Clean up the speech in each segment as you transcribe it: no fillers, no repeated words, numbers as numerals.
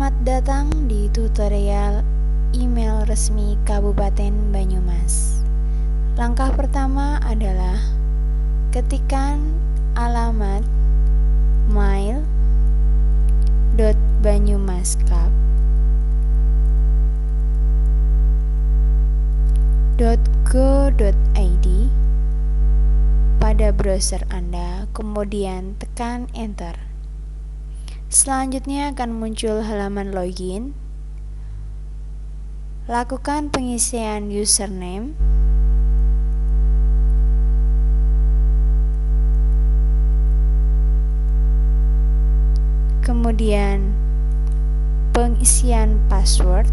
Selamat datang di tutorial email resmi Kabupaten Banyumas. Langkah pertama adalah ketikkan alamat mail.banyumaskap.go.id pada browser Anda, kemudian tekan enter. Selanjutnya akan muncul halaman login. Lakukan pengisian username, kemudian pengisian password,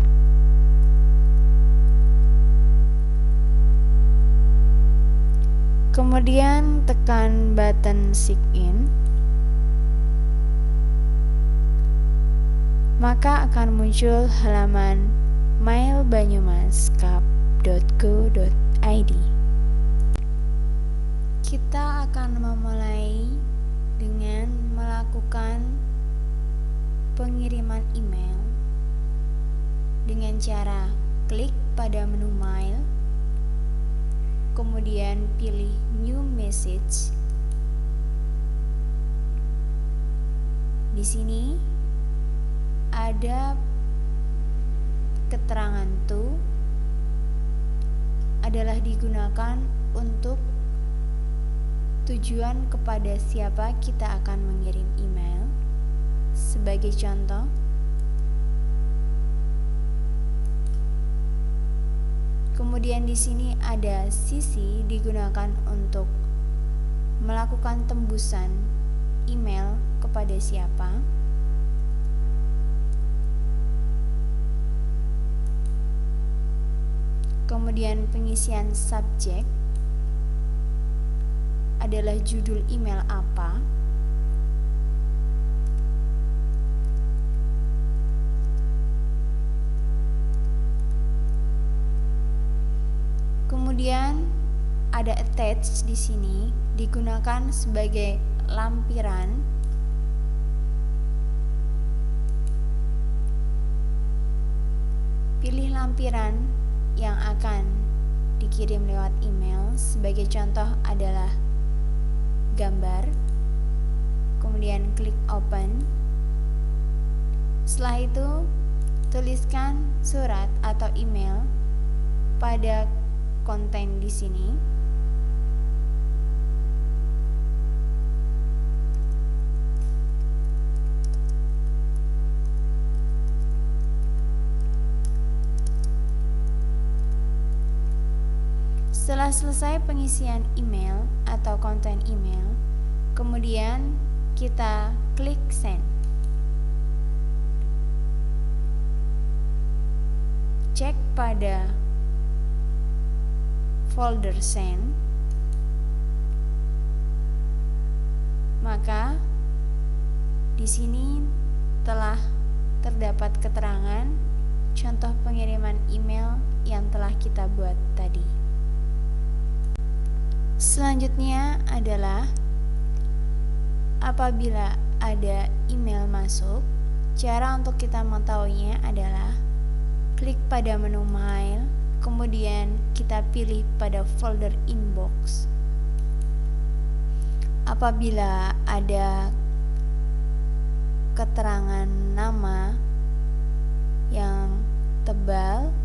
kemudian tekan button sign in. Maka akan muncul halaman mail.banyumaskap.go.id. Kita akan memulai dengan melakukan pengiriman email dengan cara klik pada menu mail, kemudian pilih new message. Di sini ada keterangan to adalah digunakan untuk tujuan kepada siapa kita akan mengirim email. Sebagai contoh, kemudian di sini ada CC digunakan untuk melakukan tembusan email kepada siapa. Kemudian pengisian subjek adalah judul email apa. Kemudian ada attach di sini digunakan sebagai lampiran. Pilih lampiran yang akan dikirim lewat email. Sebagai contoh adalah gambar, kemudian klik open. Setelah itu tuliskan surat atau email pada konten di sini. Setelah selesai pengisian email atau konten email, kemudian kita klik send. Cek pada folder send, maka di sini telah terdapat keterangan contoh pengiriman email yang telah kita buat tadi. Selanjutnya adalah apabila ada email masuk, cara untuk kita mengetahuinya adalah klik pada menu mail, kemudian kita pilih pada folder inbox. Apabila ada keterangan nama yang tebal,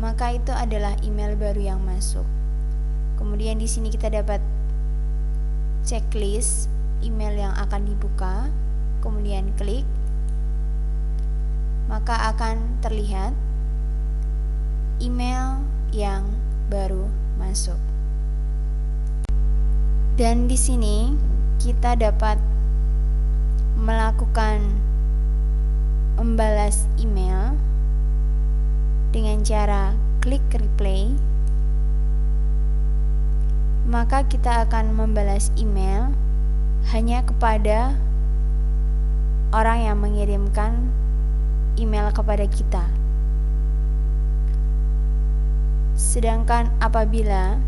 maka itu adalah email baru yang masuk. Kemudian di sini kita dapat checklist email yang akan dibuka, kemudian klik, maka akan terlihat email yang baru masuk. Dan di sini kita dapat melakukan membalas email dengan cara klik reply. Maka kita akan membalas email hanya kepada orang yang mengirimkan email kepada kita. Sedangkan apabila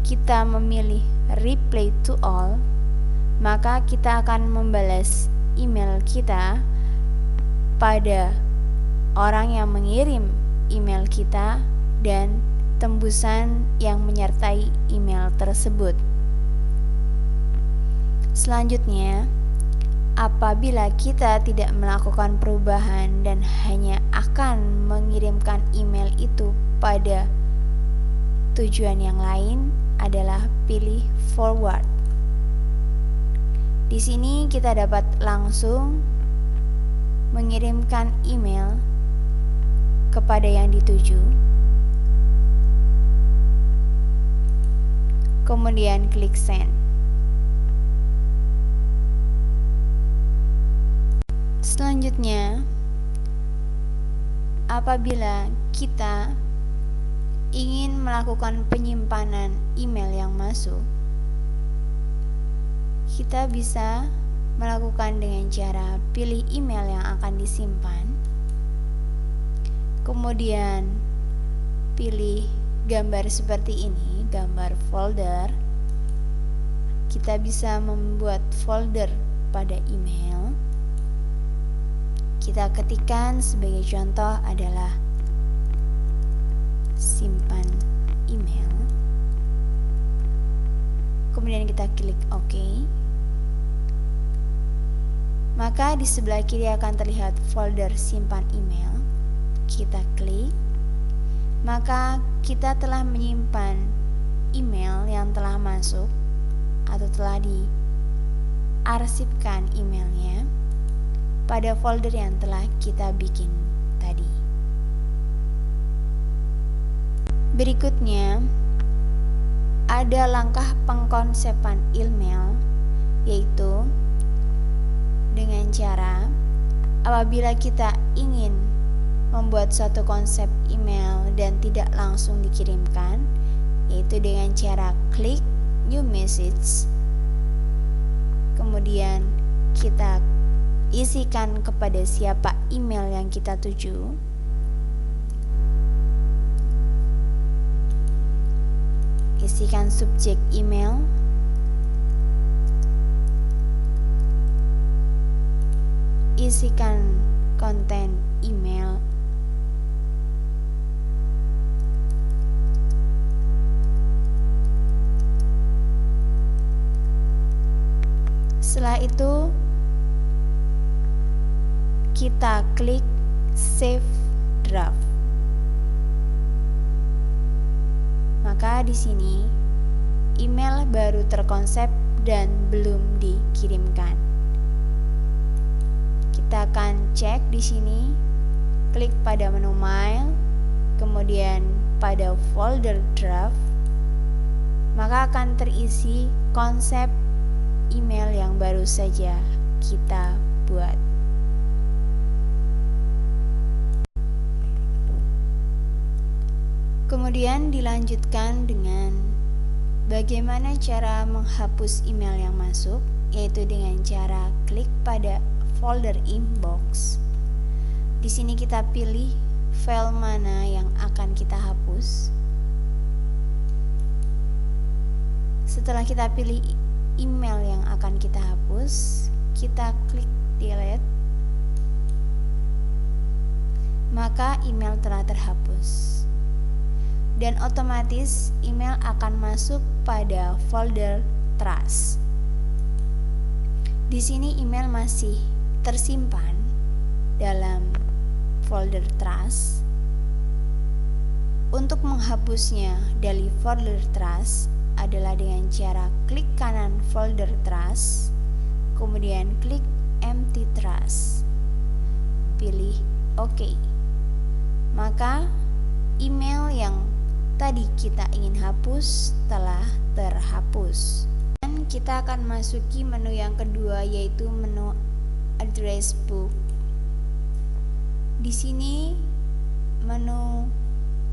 kita memilih reply to all, maka kita akan membalas email kita pada orang yang mengirim email kita dan tembusan yang menyertai email tersebut. Selanjutnya, apabila kita tidak melakukan perubahan dan hanya akan mengirimkan email itu pada tujuan yang lain, adalah pilih forward. Di sini kita dapat langsung mengirimkan email kepada yang dituju. Kemudian klik send. Selanjutnya, apabila kita ingin melakukan penyimpanan email yang masuk, kita bisa melakukan dengan cara pilih email yang akan disimpan, kemudian pilih gambar seperti ini, gambar folder. Kita bisa membuat folder pada email. Kita ketikkan sebagai contoh adalah simpan email. Kemudian kita klik OK. Maka di sebelah kiri akan terlihat folder simpan email. Kita klik. Maka kita telah menyimpan email yang telah masuk atau telah diarsipkan emailnya pada folder yang telah kita bikin tadi. Berikutnya, ada langkah pengkonsepan email, yaitu dengan cara apabila kita ingin membuat suatu konsep email dan tidak langsung dikirimkan, yaitu dengan cara klik new message, kemudian kita isikan kepada siapa email yang kita tuju. Isikan subjek email, isikan konten email, setelah itu kita klik save draft. Maka di sini email baru terkonsep dan belum dikirimkan. Kita akan cek di sini, klik pada menu mail, kemudian pada folder draft, maka akan terisi konsep email yang baru saja kita buat. Kemudian dilanjutkan dengan bagaimana cara menghapus email yang masuk, yaitu dengan cara klik pada folder inbox. Di sini kita pilih file mana yang akan kita hapus. Setelah kita pilih email yang akan kita hapus, kita klik delete. Maka email telah terhapus. Dan otomatis email akan masuk pada folder trash. Di sini email masih tersimpan dalam folder trash. Untuk menghapusnya dari folder trash adalah dengan cara klik kanan folder trash, kemudian klik empty trash, pilih OK. Maka email yang tadi kita ingin hapus telah terhapus. Dan kita akan masuki menu yang kedua, yaitu menu address book. Di sini menu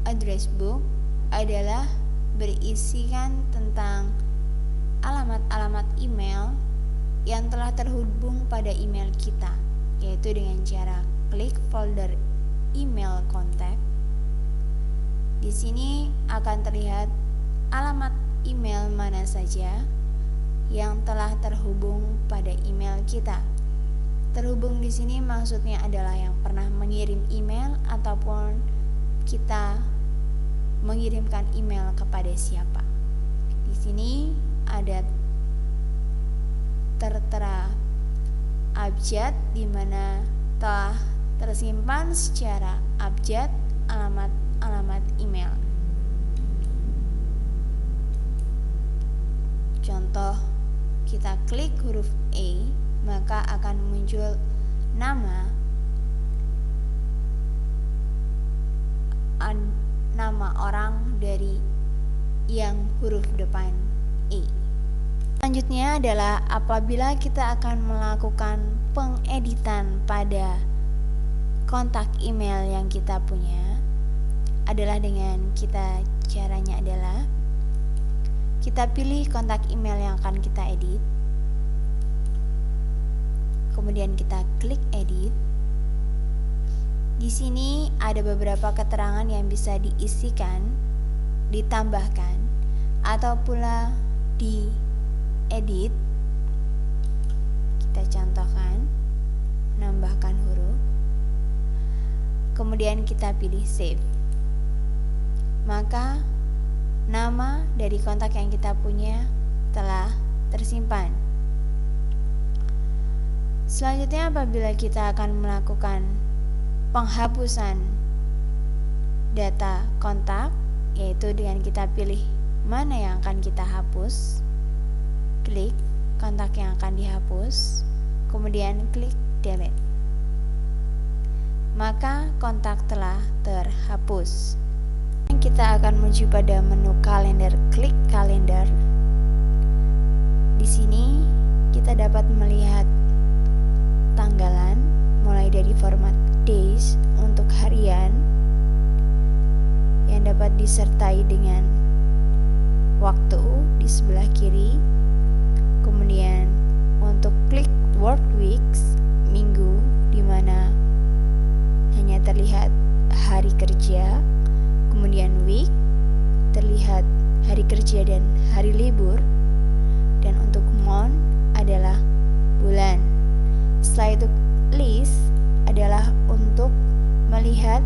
address book adalah berisikan tentang alamat-alamat email yang telah terhubung pada email kita, yaitu dengan cara klik folder email kontak. Di sini akan terlihat alamat email mana saja yang telah terhubung pada email kita. Terhubung di sini maksudnya adalah yang pernah mengirim email ataupun kita mengirimkan email kepada siapa. Di sini ada tertera abjad di mana telah tersimpan secara abjad alamat email. Contoh, kita klik huruf E, maka akan muncul nama orang dari yang huruf depan E. Selanjutnya adalah apabila kita akan melakukan pengeditan pada kontak email yang kita punya, adalah dengan caranya adalah kita pilih kontak email yang akan kita edit, kemudian kita klik edit. Di sini ada beberapa keterangan yang bisa diisikan, ditambahkan, atau pula diedit. Kita contohkan, menambahkan huruf, kemudian kita pilih save. Maka nama dari kontak yang kita punya telah tersimpan. Selanjutnya apabila kita akan melakukan penghapusan data kontak, yaitu dengan kita pilih mana yang akan kita hapus, klik kontak yang akan dihapus, kemudian klik delete. Maka kontak telah terhapus. Kita akan menuju pada menu kalender, klik kalender. Di sini kita dapat melihat tanggalan mulai dari format days untuk harian yang dapat disertai dengan waktu di sebelah kiri. Kemudian untuk klik work weeks, minggu, di mana hanya terlihat hari kerja. Kemudian week, terlihat hari kerja dan hari libur. Dan untuk month adalah bulan. Setelah itu list adalah untuk melihat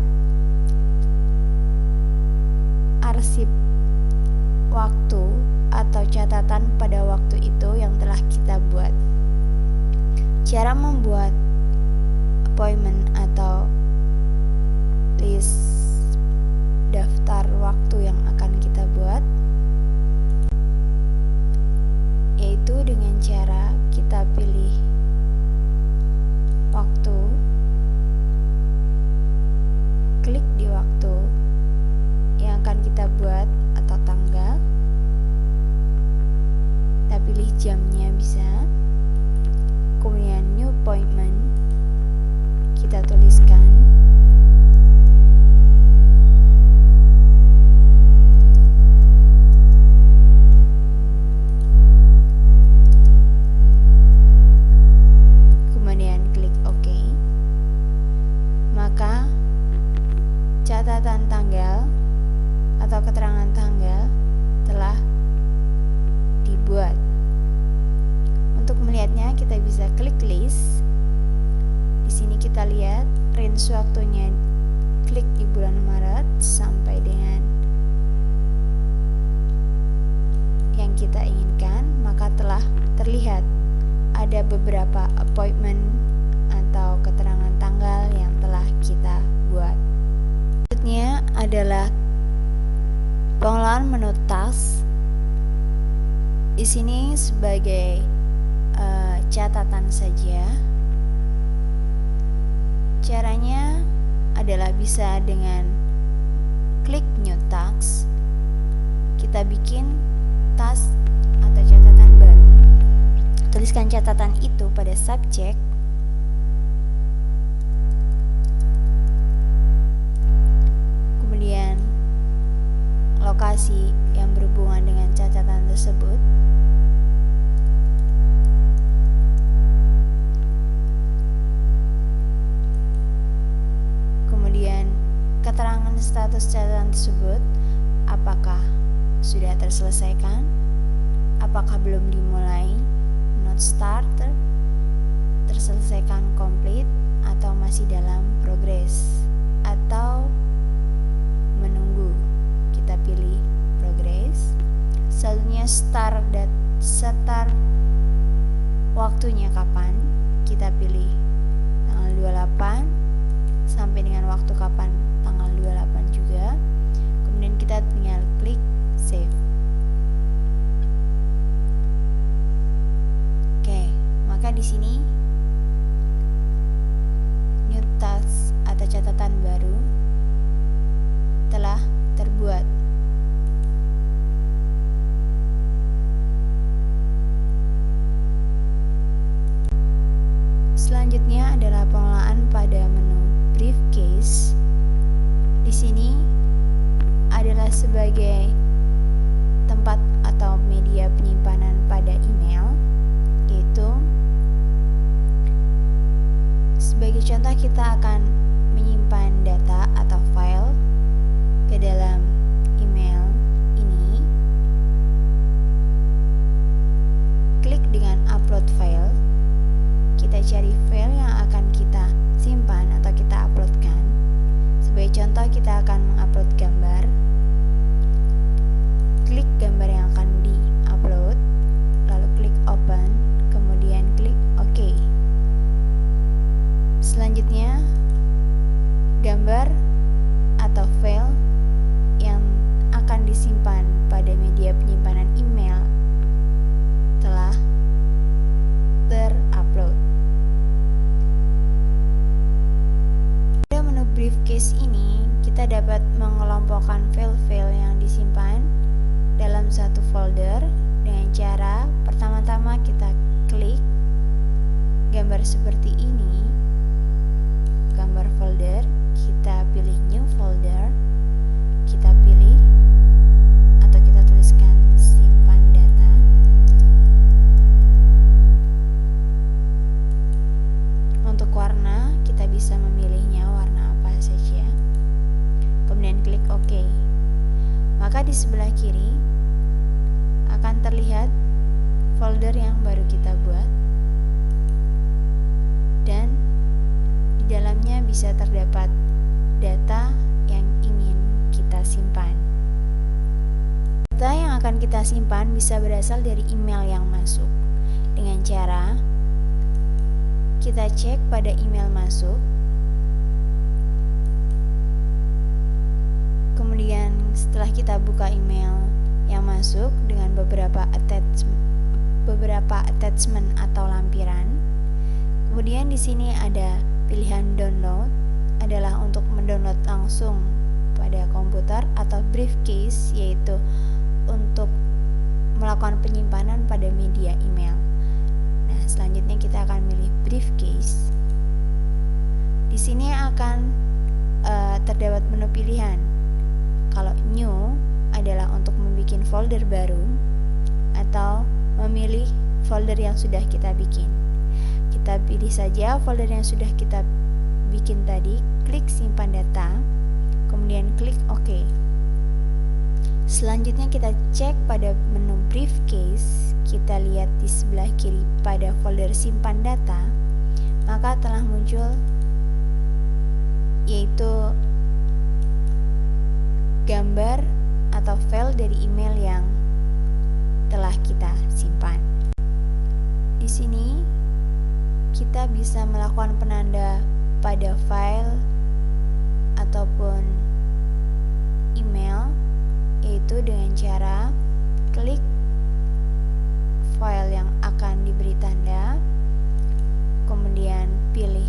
arsip waktu atau catatan pada waktu itu yang telah kita buat. Cara membuat appointment atau list daftar waktu yang akan kita buat, yaitu dengan cara kita pilih waktu, klik di waktu yang akan kita buat atau tanggal, kita pilih jamnya bisa, kemudian new appointment, kita tuliskan, catatan tanggal atau keterangan tanggal telah dibuat. Untuk melihatnya kita bisa klik list. Di sini kita lihat range waktunya, klik di bulan Maret sampai dengan yang kita inginkan, maka telah terlihat ada beberapa appointment atau keterangan tanggal yang telah kita buat. Selanjutnya adalah pengelolaan menu task. Di sini sebagai catatan saja. Caranya adalah bisa dengan klik new task. Kita bikin task atau catatan baru. Tuliskan catatan itu pada subjek. Kemudian lokasi yang berhubungan dengan catatan tersebut. Kemudian keterangan status catatan tersebut, apakah sudah terselesaikan, apakah belum dimulai, not started, terselesaikan complete atau masih dalam progress atau menunggu. Kita pilih progress. Selanjutnya start waktunya kapan, kita pilih tanggal 28 sampai dengan waktu kapan tanggal 28 juga. Kemudian kita tinggal klik save. Oke, maka di sini new task atau catatan baru telah terbuat. Selanjutnya adalah pengelolaan pada menu briefcase. Di sini adalah sebagai tempat atau media penyimpanan pada email, yaitu sebagai contoh kita akan menyimpan data atau file ke dalam email ini. Klik dengan upload file. Kita cari file yang akan kita simpan atau kita uploadkan. Sebagai contoh kita akan mengupload gambar. Klik gambar yang akan di-upload, lalu klik open, kemudian klik OK. Selanjutnya, gambar atau file yang akan disimpan pada media penyimpanan email telah terupload. Pada menu briefcase ini, kita dapat mengelompokkan file-file yang disimpan dalam satu folder dengan cara pertama-tama kita klik gambar seperti ini, gambar folder, kita pilih new folder, kita pilih atau kita tuliskan simpan data. Untuk warna kita bisa memilihnya warna apa saja, kemudian klik OK. Maka di sebelah kiri akan terlihat folder yang baru kita buat, dan di dalamnya bisa terdapat data yang ingin kita simpan. Data yang akan kita simpan bisa berasal dari email yang masuk. Dengan cara kita cek pada email masuk, kemudian setelah kita buka email yang masuk dengan beberapa attachment atau lampiran, kemudian di sini ada pilihan download, adalah untuk mendownload langsung pada komputer, atau briefcase, yaitu untuk melakukan penyimpanan pada media email. Nah, selanjutnya kita akan milih briefcase. Di sini akan terdapat menu pilihan. Kalau new adalah untuk membuat folder baru atau memilih folder yang sudah kita bikin. Kita pilih saja folder yang sudah kita bikin tadi, klik simpan data, kemudian klik OK. Selanjutnya kita cek pada menu briefcase, kita lihat di sebelah kiri pada folder simpan data, maka telah muncul yaitu gambar atau file dari email yang telah kita simpan. Di sini kita bisa melakukan penanda pada file ataupun email, yaitu dengan cara klik file yang akan diberi tanda, kemudian pilih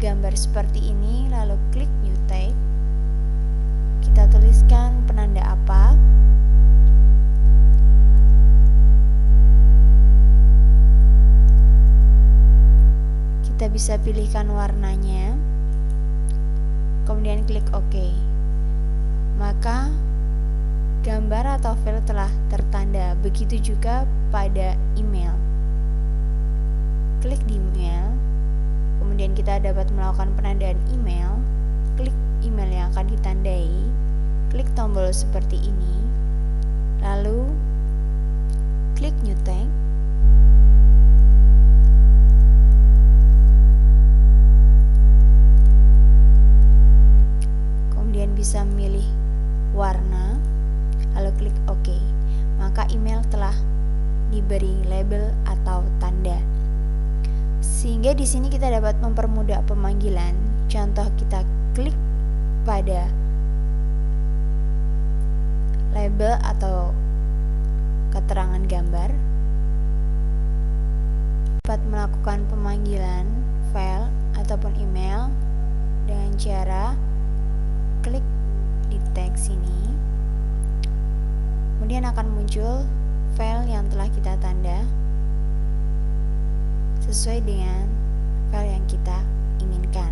gambar seperti ini, lalu klik new tag. Kita tuliskan penanda apa, kita bisa pilihkan warnanya, kemudian klik OK. Maka gambar atau file telah tertanda. Begitu juga pada email. Klik di email, kemudian kita dapat melakukan penandaan email. Klik email yang akan ditandai, klik tombol seperti ini, lalu klik new tag, bisa memilih warna, lalu klik OK. Maka email telah diberi label atau tanda. Sehingga di sini kita dapat mempermudah pemanggilan. Contoh, kita klik pada label atau keterangan gambar, dapat melakukan pemanggilan file ataupun email dengan cara klik di teks ini. Kemudian akan muncul file yang telah kita tanda sesuai dengan file yang kita inginkan.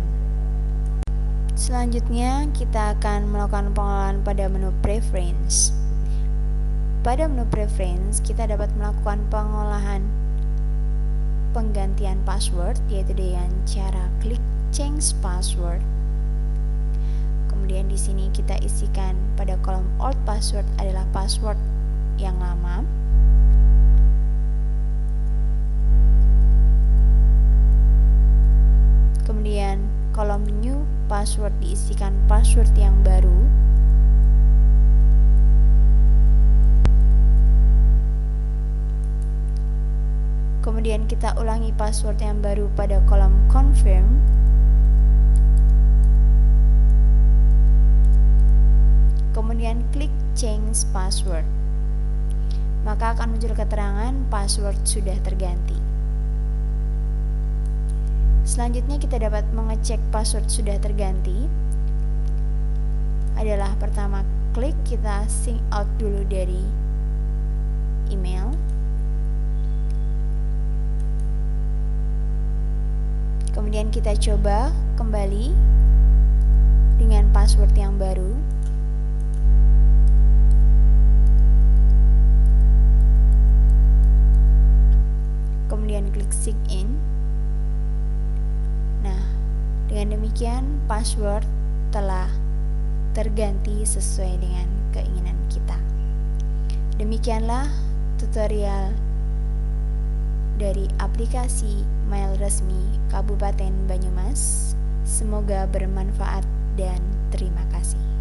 Selanjutnya kita akan melakukan pengolahan pada menu preference. Pada menu preference kita dapat melakukan pengolahan penggantian password, yaitu dengan cara klik change password. Kemudian di sini kita isikan pada kolom old password adalah password yang lama. Kemudian kolom new password diisikan password yang baru. Kemudian kita ulangi password yang baru pada kolom confirm. Kemudian klik change password. Maka akan muncul keterangan password sudah terganti. Selanjutnya kita dapat mengecek password sudah terganti. Adalah pertama, klik kita sign out dulu dari email. Kemudian kita coba kembali dengan password yang baru. Kemudian klik sign in. Nah, dengan demikian password telah terganti sesuai dengan keinginan kita. Demikianlah tutorial dari aplikasi mail resmi Kabupaten Banyumas. Semoga bermanfaat dan terima kasih.